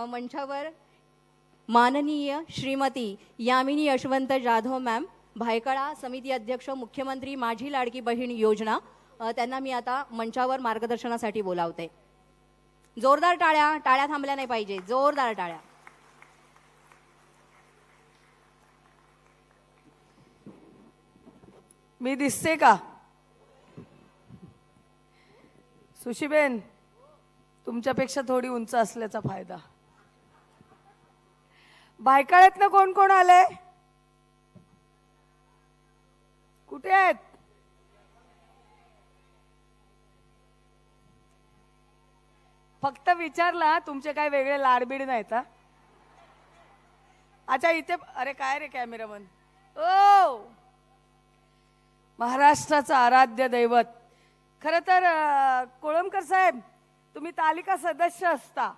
मंचावर माननीय श्रीमती यामिनी यशवंत जाधव मॅम, भायखळा समिती अध्यक्ष, मुख्यमंत्री माझी लाडकी बहीण योजना, त्यांना मी आता मंचावर मार्गदर्शनासाठी बोलावते. जोरदार टाळ्या. टाळ्या थांबल्या नाही पाहिजे, जोरदार टाळ्या. मी दिसते का? सुशीबेन, तुमच्यापेक्षा थोडी उंच असल्याचा फायदा. भायखळ्यातनं कोण कोण आले? कुठे आहेत? फक्त विचारला, तुमचे काय वेगळे लाडबीड नाहीत? अच्छा, इथे. अरे काय रे कॅमेरामन. ओ, महाराष्ट्राचं आराध्य दैवत. खरं तर कोळंबकर साहेब, तुम्ही तालिका सदस्य असता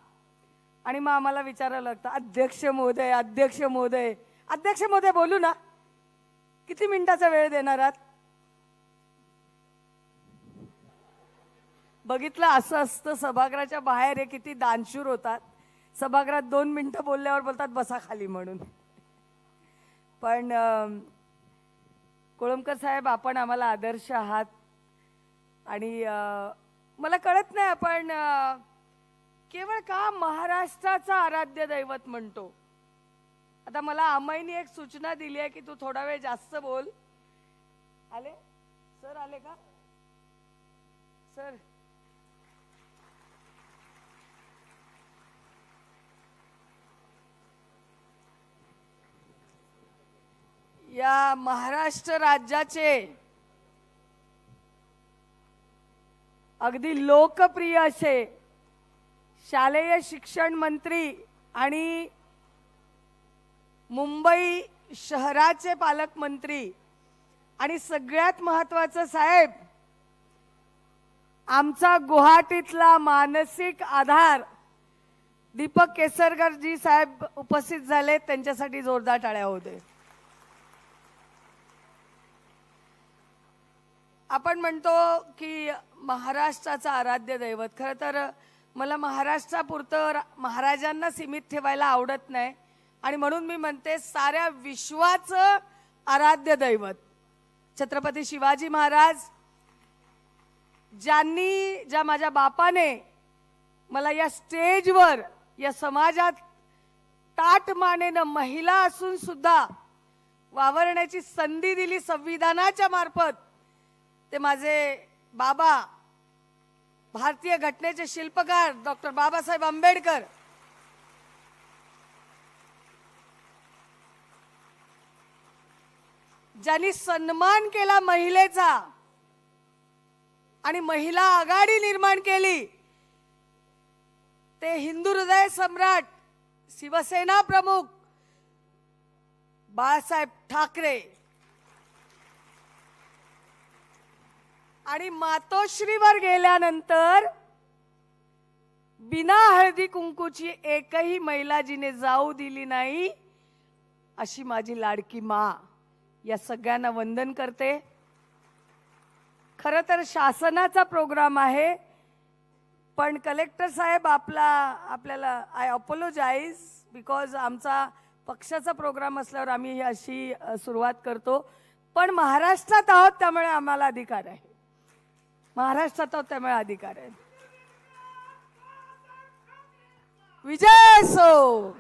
आणि मग आम्हाला विचारायला लागतं, अध्यक्ष महोदय, अध्यक्ष महोदय. अध्यक्ष महोदय बोलू ना? किती मिनिटाचा वेळ देणार आहात? बघितलं, असं असतं सभागृहाच्या बाहेर. हे किती दानशूर होतात. सभागृहात 2 मिनिटं बोलल्यावर बोलतात बसा खाली म्हणून. पण कोळंबकर साहेब, आपण आम्हाला आदर्श आहात. आणि मला कळत नाही आपण केवळ का महाराष्ट्राचा आराध्य दैवत म्हणतो. आता मला अमयनी एक सूचना दिली आहे की तू थोडा वेळ जास्त बोल. आले सर? आले का सर? या महाराष्ट्र राज्याचे अगदी लोकप्रिय असे शालेय शिक्षण मंत्री आणि मुंबई शहराचे पालकमंत्री आणि सगळ्यात महत्त्वाचं साहेब, आमचा गुवाहाटीतला मानसिक आधार दीपक केसरकर जी साहेब उपस्थित झाले, त्यांच्यासाठी जोरदार टाळ्या होते. आपण म्हणतो की महाराष्ट्राचं आराध्य दैवत. खरं तर मला महाराष्ट्रापुरतं महाराजांना सीमित ठेवायला आवडत नाही आणि म्हणून मी म्हणते साऱ्या विश्वाचं आराध्य दैवत छत्रपती शिवाजी महाराज, ज्या माझ्या बापाने मला या स्टेजवर, या समाजात ताठ मानेनं महिला असून सुद्धा वावरण्याची संधी दिली संविधानाच्या मार्फत, ते माझे बाबा, भारतीय घटनेचे शिल्पकार डॉक्टर बाबासाहेब आंबेडकर. ज्यांनी सन्मान केला महिलेचा आणि महिला आघाडी निर्माण केली, ते हिंदू हृदय सम्राट, शिवसेना प्रमुख बाळासाहेब ठाकरे. आणि मातोश्रीवर गेल्यानंतर बिना हळदी कुंकूची एकही महिला जिने जाऊ दिली नाही, अशी माझी लाडकी मा. या सगळ्यांना वंदन करते. खरं तर शासनाचा प्रोग्राम आहे, पण कलेक्टर साहेब आपल्याला आय अपोलोजाइज, बिकॉज आमचा पक्षाचा प्रोग्राम असल्यावर आम्ही ही अशी सुरुवात करतो. पण महाराष्ट्रात आहोत त्यामुळे आम्हाला अधिकार आहे. महाराष्ट्रात आहोत त्यामुळे अधिकार आहे. विजय असो.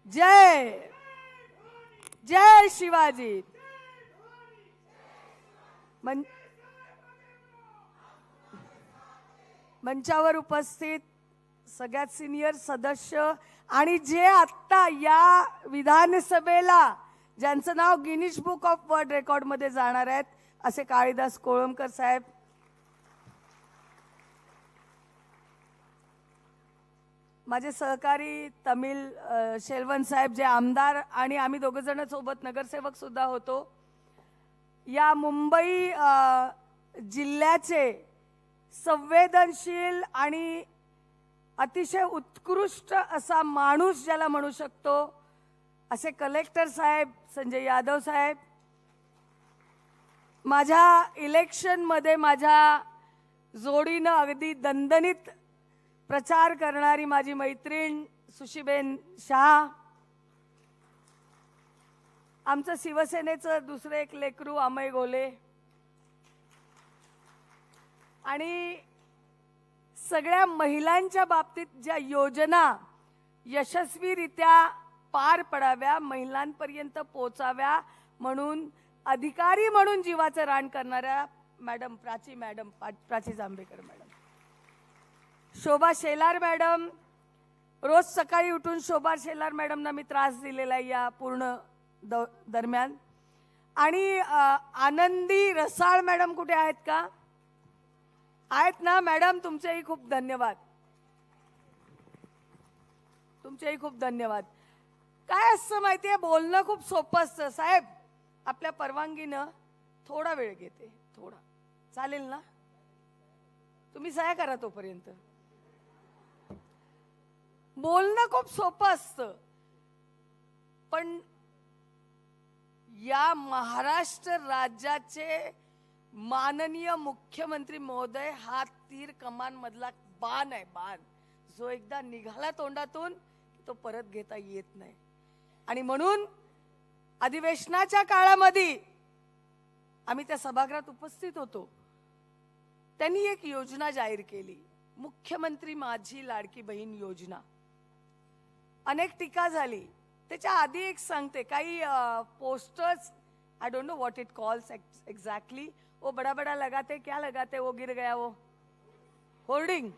जय जय शिवाजी. मंचावर उपस्थित सगळ्यात सिनियर सदस्य आणि जे आत्ता या विधानसभेला ज्यांचं नाव Guinness book of world record मध्ये जाणार आहेत, असे काळीदास कोळंबकर साहेब, माझे सहकारी तमिल शेलवन साहेब, जे आमदार आणि आम्ही दोघं जण सोबत नगरसेवक सुद्धा होतो. या मुंबई जिल्ह्याचे संवेदनशील आणि अतिशय उत्कृष्ट असा माणूस ज्याला म्हणू शकतो, असे कलेक्टर साहेब संजय यादव साहेब. माझ्या इलेक्शनमध्ये माझ्या जोडीनं अगदी दणदणीत प्रचार करणारी माझी मैत्रीण सुशीबेन शहा, आमचं शिवसेनेचं दुसरं एक लेकरू अमय गोले, आणि सगळ्या महिलांच्या बाबतीत ज्या योजना यशस्वीरित्या पार पडाव्या, महिलांपर्यंत पोचाव्या म्हणून अधिकारी म्हणून जीवाचं रान करणाऱ्या मॅडम प्राची जांभेकर मॅडम, शोभा शेलार मॅडम, रोज सकाळी उठून शोभा शेलार मॅडमना मी त्रास दिलेला या पूर्ण दरम्यान, आणि आनंदी रसाळ मॅडम कुठे आहेत का? आहेत ना मॅडम? तुमचेही खूप धन्यवाद, तुमचेही खूप धन्यवाद. काय असतं माहितीये, बोलणं खूप सोपं असतं. साहेब आपल्या परवानगीनं थोडा वेळ घेते, थोडा चालेल ना? तुम्ही सह्या करा तोपर्यंत. बोलणं खूप सोपं असतं, पण या महाराष्ट्र राज्याचे माननीय मुख्यमंत्री महोदय हा तीर कमान मधला बाण आहे, बाण जो एकदा निघाला तोंडातून तो परत घेता येत नाही. आणि म्हणून अधिवेशनाच्या काळामध्ये आम्ही त्या सभागृहात उपस्थित होतो. त्यांनी एक योजना जाहीर केली, मुख्यमंत्री माझी लाडकी बहीण योजना. अनेक टीका झाली. त्याच्या आधी एक सांगते, काही posters, I don't know what it calls exactly, वो बड़ा बड़ा लगाते, क्या लगाते, वो गिर गया, वो होर्डिंग,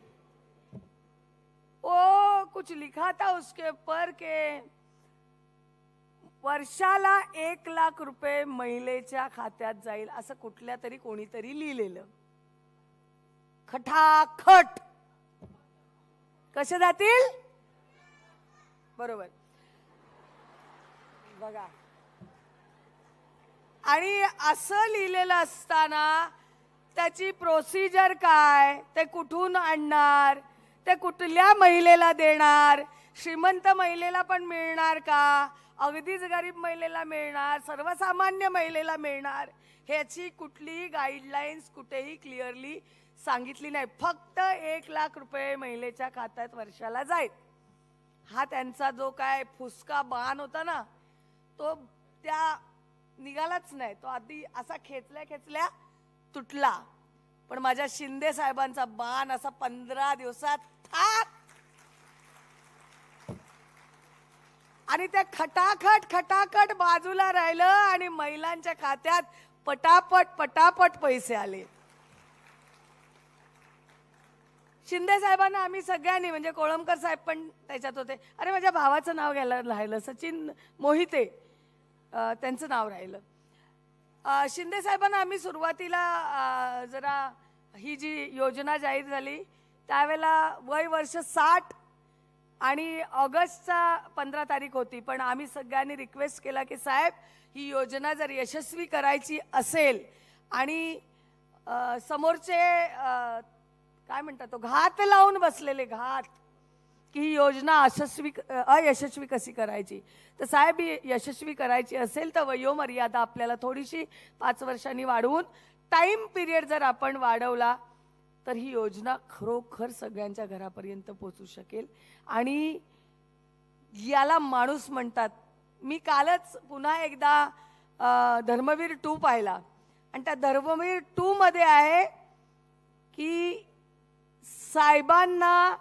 वो कुछ लिखा था उसके ऊपर के वर्षाला 1 लाख रुपये महिलेच्या खात्यात जाईल, असं कुठल्या तरी कोणीतरी लिहिलेलं. खटाखट कसे जातील? बरोबर बघा. आणि असं लिहिलेलं असताना त्याची प्रोसिजर काय, ते कुठून आणणार, ते कुठल्या महिलेला देणार, श्रीमंत महिलेला पण मिळणार का, अगदीच गरीब महिलेला मिळणार, सर्वसामान्य महिलेला मिळणार, ह्याची कुठलीही गाईडलाईन्स कुठेही क्लिअरली सांगितली नाही. फक्त 1 लाख रुपये महिलेच्या खात्यात वर्षाला जाईल. हा त्यांचा जो काय फुसका बाण होता ना, तो त्या निघालाच नाही. तो आधी असा खेचल्या तुटला. पण माझ्या शिंदे साहेबांचा बाण असा 15 दिवसात थाक, आणि त्या खटाखट बाजूला राहिलं आणि महिलांच्या खात्यात पटापट पैसे आले. शिंदे साहेबांना आम्ही सगळ्यांनी, म्हणजे कोळंबकर साहेब पण त्याच्यात होते, अरे माझ्या भावाचं नाव घ्यायला राहिलं, सचिन मोहिते त्यांचं नाव राहिलं. शिंदे साहेबांना आम्ही सुरुवातीला जरा ही जी योजना जाहीर झाली त्यावेळेला वय वर्ष 60 आणि ऑगस्टचा 15 तारीख होती, पण आम्ही सगळ्यांनी रिक्वेस्ट केला की साहेब ही योजना जर यशस्वी करायची असेल आणि समोरचे काय म्हणतात तो घात लावून बसलेले घात की ही योजना अयशस्वी कशी करायची, तर साहेब ही यशस्वी करायची असेल तर वयोमर्यादा आपल्याला थोडीशी 5 वर्षांनी वाढवून टाइम पिरियड जर आपण वाढवला तर ही योजना खरोखर सगळ्यांच्या घरापर्यंत पोहोचू शकेल. आणि याला माणूस म्हणतात. मी कालच पुन्हा एकदा धर्मवीर 2 पाहिला आणि त्या धर्मवीर 2 मध्ये आहे की साहेबांना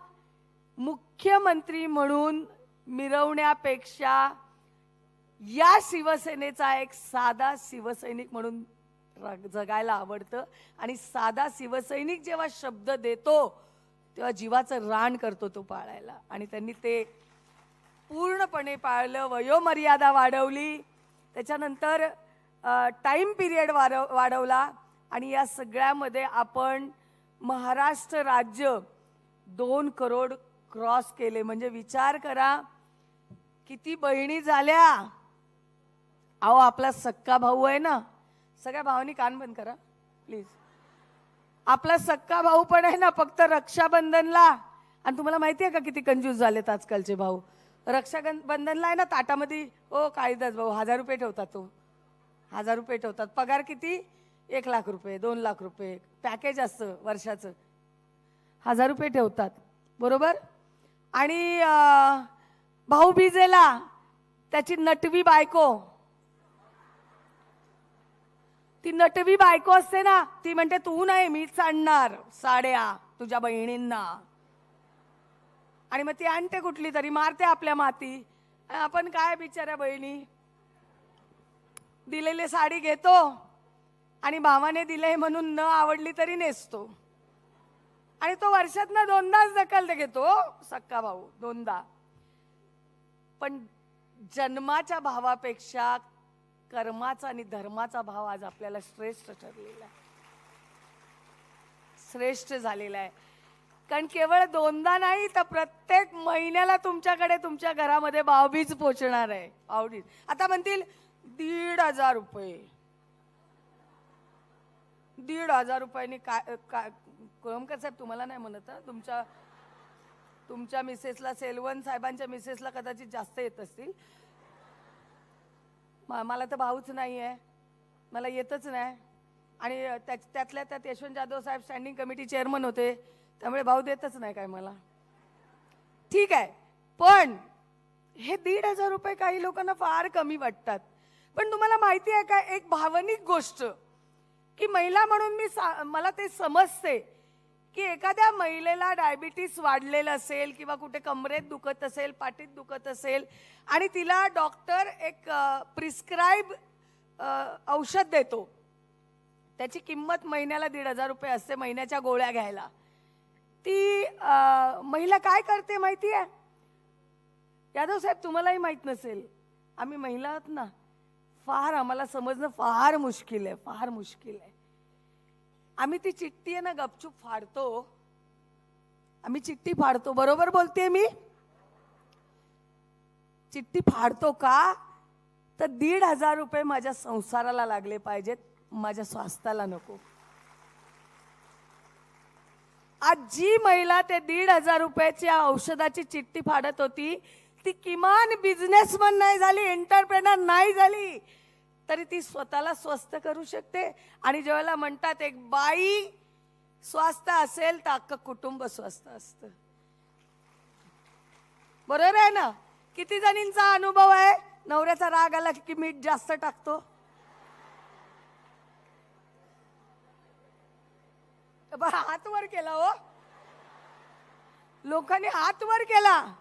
मुख्यमंत्री म्हणून मिरवण्यापेक्षा या शिवसेनेचा एक साधा शिवसैनिक म्हणून जगायला आवडतं. आणि साधा शिवसैनिक जेव्हा शब्द देतो तेव्हा जीवाचं रान करतो तो पाळायला, आणि त्यांनी ते पूर्णपणे पाळलं. वयोमर्यादा वाढवली, त्याच्यानंतर टाइम पिरियड वाढवला, आणि या सगळ्यामध्ये आपण महाराष्ट्र राज्य 2 करोड क्रॉस केले. म्हणजे विचार करा किती बहिणी झाल्या. अहो आपला सक्का भाऊ आहे ना, सगळ्या भावांनी कान बंद करा प्लीज. आपला सक्का भाऊ पण आहे ना, फक्त रक्षाबंधनला, आणि तुम्हाला माहिती आहे का किती कंजूस झालेत आजकालचे भाऊ. रक्षाबंधनला आहे ना ताटामध्ये ओ काळीदास भाऊ 1000 रुपये ठेवतात, तो 1000 रुपये ठेवतात. पगार किती? 1 लाख रुपये, 2 लाख रुपये पॅकेज असतं वर्षाचं, 1000 रुपये ठेवतात. बरोबर. आणि भाऊबीजेला त्याची नटवी बायको, ती नटवी बायको असते ना, ती म्हणते तू नाही मीच आणणार साड्या तुझ्या बहिणींना. आणि मग ती आणते कुठली तरी, मारते आपल्या माती. आपण काय बिचाऱ्या बहिणी, दिलेली साडी घेतो आणि भावाने दिले म्हणून न आवडली तरी नेसतो. आणि तो वर्षातनं 2दाच दखल घेतो सक्का भाऊ, 2दा. पण जन्माच्या भावापेक्षा कर्माचा आणि धर्माचा भाव आज आपल्याला श्रेष्ठ ठरलेला आहे, श्रेष्ठ झालेला आहे. कारण केवळ 2दा नाही तर प्रत्येक महिन्याला तुमच्याकडे तुमच्या घरामध्ये भावबीज पोचणार आहे. भावबीज आता म्हणतील 1,500 रुपये, 1,500 रुपयांनी काय काय. कोळंबकर साहेब तुम्हाला नाही म्हणत, तुमच्या मिसेसला, सेलवन साहेबांच्या मिसेसला कदाचित जास्त येत असतील. मला तर भाऊच नाही आहे, मला येतच नाही. आणि त्यातल्या त्यात यशवंत जाधव साहेब स्टँडिंग कमिटी चेअरमन होते, त्यामुळे भाऊ देतच नाही काय मला. ठीक आहे, पण हे 1,500 रुपये काही लोकांना फार कमी वाटतात. पण तुम्हाला माहिती आहे का, एक भावनिक गोष्ट की महिला म्हणून मला ते समजते की एखाद्या महिलेला डायबिटीस वाढलेलं असेल किंवा कुठे कमरेत दुखत असेल, पाठीत दुखत असेल आणि तिला डॉक्टर एक प्रिस्क्राईब औषध देतो, त्याची किंमत महिन्याला 1,500 रुपये असते महिन्याच्या गोळ्या घ्यायला. ती महिला काय करते माहिती आहे यादव साहेब, तुम्हालाही माहित नसेल, आम्ही महिला आहोत ना, फार आम्हाला समजणं फार मुश्किल आहे, फार मुश्किल आहे. आम्ही ती चिठ्ठी आहे ना गपचूप फाडतो, आम्ही चिठ्ठी फाडतो. बरोबर बोलते मी, चिठ्ठी फाडतो का तर 1,500 रुपये माझ्या संसाराला लागले पाहिजेत, माझ्या स्वास्थ्याला नको. आज जी महिला ते 1,500 रुपयाच्या औषधाची चिठ्ठी फाडत होती, ती किमान बिझनेसमन नाही झाली, एंटरप्रेनर नाही झाली, तरी ती स्वतःला स्वस्थ करू शकते. आणि ज्यावेळेला म्हणतात एक बाई स्वस्थ असेल तर अख्खं कुटुंब स्वस्थ असतं. बरोबर आहे ना. किती जणींचा अनुभव आहे, नवऱ्याचा राग आला की मीठ जास्त टाकतो, हात वर केला हो, लोकांनी हात वर केला.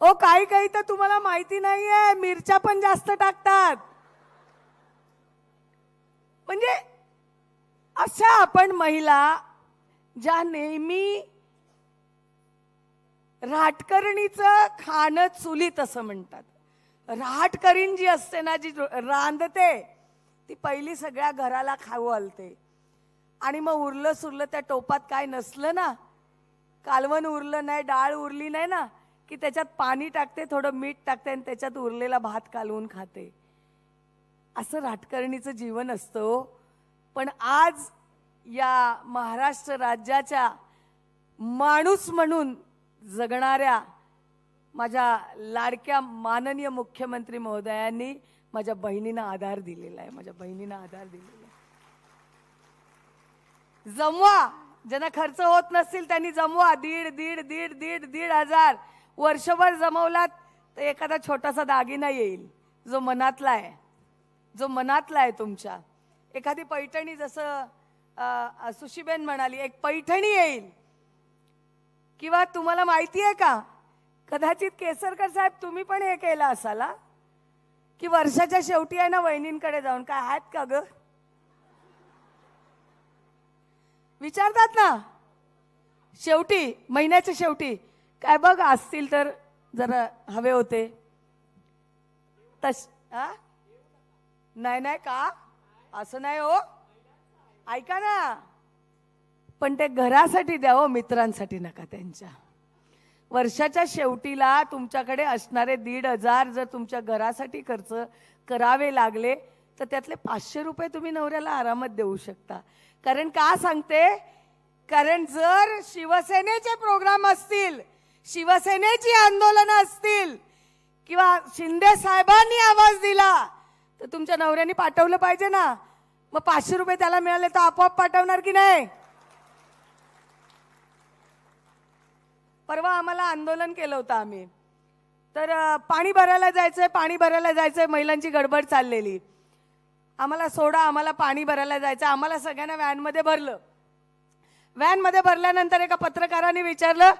ओ काही काही तर तुम्हाला माहिती नाहीये, मिरच्या पण जास्त टाकतात. म्हणजे अशा आपण महिला ज्या नेहमी राटकरणीचं खाणं चुलीत असं म्हणतात. राटकरीण जी असते ना, जी रांधते, ती पहिली सगळ्या घराला खाऊ घालते. आणि मग उरलं सुरलं त्या टोपात काय नसलं ना, कालवण उरलं नाही, डाळ उरली नाही ना, की त्याच्यात पाणी टाकते, थोडं मीठ टाकते आणि त्याच्यात उरलेला भात कालवून खाते. असं राजकारणीचं जीवन असतं. पण आज या महाराष्ट्र राज्याच्या माणूस म्हणून जगणाऱ्या माझ्या लाडक्या माननीय मुख्यमंत्री महोदयांनी माझ्या बहिणींना आधार दिलेला आहे, माझ्या बहिणींना आधार दिलेला आहे. जमवा, ज्यांना खर्च होत नसतील त्यांनी जमवा. 1,500 वर्षभर जमवलात तर एखादा छोटासा दागिना येईल, जो मनातला आहे, जो मनातला आहे तुमच्या. एखादी पैठणी, जसं सुशीबेन म्हणाली, एक पैठणी येईल. किंवा तुम्हाला माहिती आहे का, कदाचित केसरकर साहेब तुम्ही पण हे केलं असाल की वर्षाच्या शेवटी आहे ना वहिनींकडे जाऊन, काय आहेत का ग विचारतात ना, शेवटी महिन्याच्या शेवटी, काय बघ असतील तर जरा हवे होते तस. नाही नाही का, असं नाही हो, ऐका ना, पण ते घरासाठी द्या हो, मित्रांसाठी नका. त्यांच्या वर्षाच्या शेवटीला तुमच्याकडे असणारे 1,500 जर तुमच्या घरासाठी खर्च करावे लागले तर त्यातले 500 रुपये तुम्ही नवऱ्याला आरामात देऊ शकता. कारण का सांगते, कारण जर शिवसेनेचे प्रोग्राम असतील, शिवसेनेची आंदोलनं असतील किंवा शिंदे साहेबांनी आवाज दिला तर तुमच्या नवऱ्याने पाठवलं पाहिजे ना. मग 500 रुपये त्याला मिळाले तर आपोआप पाठवणार की नाही. परवा आम्हाला आंदोलन केलं होतं आम्ही, तर पाणी भरायला जायचंय, महिलांची गडबड चाललेली, आम्हाला सोडा, आम्हाला पाणी भरायला जायचं. आम्हाला सगळ्यांना व्हॅनमध्ये भरलं. व्हॅनमध्ये भरल्यानंतर एका पत्रकाराने विचारलं,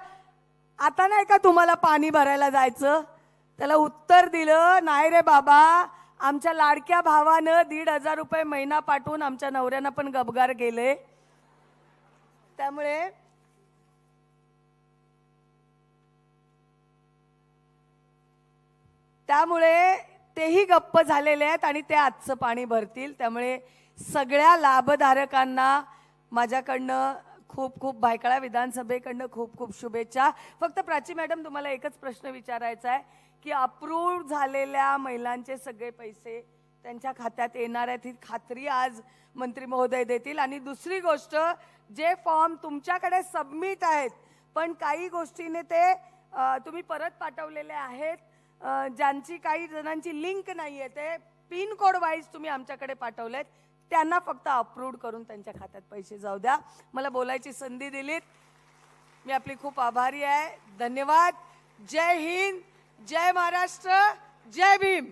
आता नाही का तुम्हाला पाणी भरायला जायचं? त्याला उत्तर दिलं, नाही रे बाबा, आमच्या लाडक्या भावानं 1,500 रुपये महिना पाठवून आमच्या नवऱ्यांना पण गबगार केले. त्यामुळे तेही गप्प झालेले आहेत आणि ते आजचं पाणी भरतील. त्यामुळे सगळ्या लाभधारकांना माझ्याकडनं खूप खूप भायखळा विधानसभेकडनं खूप खूप शुभेच्छा. फक्त प्राची मॅडम, तुम्हाला एकच प्रश्न विचारायचा आहे की अप्रूव्ह झालेल्या महिलांचे सगळे पैसे त्यांच्या खात्यात येणार आहेत, ही खात्री आज मंत्री महोदय देतील. आणि दुसरी गोष्ट, जे फॉर्म तुमच्याकडे सबमिट आहेत पण काही गोष्टीने ते तुम्ही परत पाठवलेले आहेत, ज्यांची काही जणांची लिंक नाही आहे, ते पिन कोड वाईज तुम्ही आमच्याकडे पाठवलेत, त्यांना फक्त अप्रूव्ह करून त्यांच्या खात्यात पैसे जाऊ द्या. मला बोलायची संधी दिलीत, मी आपली खूप आभारी आहे. धन्यवाद. जय हिंद, जय महाराष्ट्र, जय भीम.